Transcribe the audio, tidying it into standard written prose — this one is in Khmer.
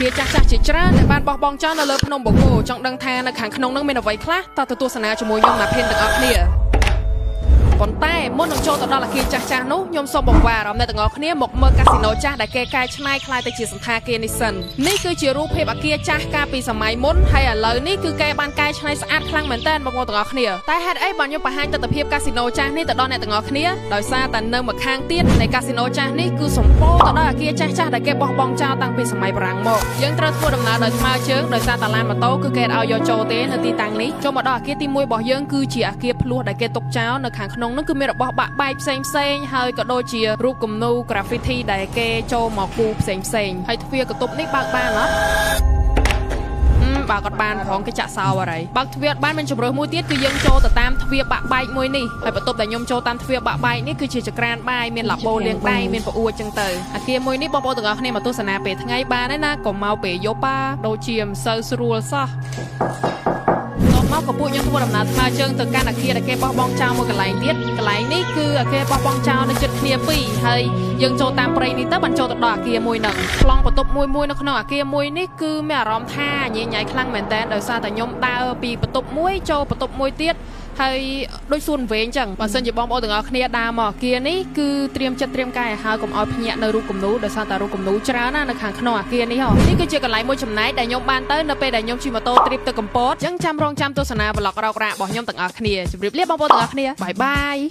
គារចាស់ជាច្រើនដែលបានបោះបង់ចោលនៅលើភ្នំបូកគោចង់ដឹងថានៅខាងក្នុងនឹងមានអ្វីខ្លះតើទស្សនាជាមួយខ្ញុំណាភេនទាំងអស់គ្នាប៉ុន្តែមុននឹងចូលទៅដល់អគារចាស់នោះខ្ញុំសូមបង្វែរអារម្មណ៍អ្នកទាំងអស់គ្នាមកមើលកាស៊ីណូចាស់ដែលគេកែច្នៃខ្លាយទៅជាសន្តាគារនេះសិននេះគឺជារូបភាពអគារចាស់កាលពីសម័យមុនហើយឥឡូវនេះគឺគេបានកែច្នៃស្អាតខ្លាំងមែនទែនបងប្អូនទាំងអស់គ្នាតែហេតុអីបានខ្ញុំបង្ហាញទស្សនវិជ្ជាកាស៊ីណូចាស់នេះទៅដល់អ្នកទាំងអស់គ្នាដោយសារតែនៅម្ខាងទៀតនៃកាស៊ីណូចាស់នេះគឺសម្បូរទៅដោយអគារចាស់ដែលគេបោះបង់ចោលតាំងពីសម័យបារាំងមកយើងត្រូវធ្វើដំណើរដោយថ្មើរជើងដោយសារតែឡានម៉ូតូគឺគេឲ្យយកចូលទេនៅទីតាំងនេះចូលមកដល់អគារទី1របស់យើងគឺជាអគារភ្លោះដែលគេទុកចោលនៅខាងក្នុងនោះគឺមានរបស់បាក់បែកផ្សេងហើយក៏ដូចជារូបគំនូរ graffiti ដែលគេចូលមកគូផ្សេងហើយទ្វារកតុបនេះបើកបានអត់បើកអត់បានផងគេចាក់សោអរិយបើកទ្វារបានមានជម្រើសមួយទៀតគឺយើងចូលទៅតាមទ្វារបាក់បែកមួយនេះហើយបន្ទាប់ដែលខ្ញុំចូលតាមទ្វារបាក់បែកនេះគឺជាចក្រានបាយមានឡាបូលាងដៃមានប្អួរចឹងទៅអគារមួយនេះបងប្អូនទាំងអស់គ្នាមកទស្សនាពេលថ្ងៃបានទេណាកុំមកពេលយប់ដូចជាមិនសូវស្រួលសោះមកក៏ពួកខ្ញុំធ្វើដំណើរថ្មើរជើងទៅកាន់អគារដែលគេបោះបង់ចោលមួយកន្លែងទៀតកន្លែងនេះគឺអគារបោះបង់ចោលនៅជិតគ្នាពីរហើយយើងចូលតាមព្រៃនេះទៅបានចូលទៅដល់អគារមួយហ្នឹងប្លង់បន្ទប់មួយនៅក្នុងអគារមួយនេះគឺមានអារម្មណ៍ថាញ៉ៃខ្លាំងមែនតើដោយសារតែខ្ញុំដើរពីបន្ទប់មួយចូលបន្ទប់មួយទៀតហើយដូចសួនវែងចឹងបើសិនជាបងប្អូនទាំងអស់គ្នាដើរមកអគារនេះគឺត្រៀមចិត្តត្រៀមកាយឲ្យហើយកុំឲ្យភ្ញាក់នៅរូបគំនូរដោយសារតែរូបគំនូរច្រើនណាស់នៅខាងក្នុងអគារនេះនេះគឺជាកន្លែងមួយចំណែកដែលខ្ញុំបានទៅនៅពេលដែលខ្ញុំជិះម៉ូតូទ្រីបទៅកំពតចឹងចាំរងចាំទស្សនា vlog រោគរ៉ារបស់ខ្ញុំទាំងអស់គ្នាជម្រាបលាបងប្អូនទាំងអស់គ្នាបាយបាយ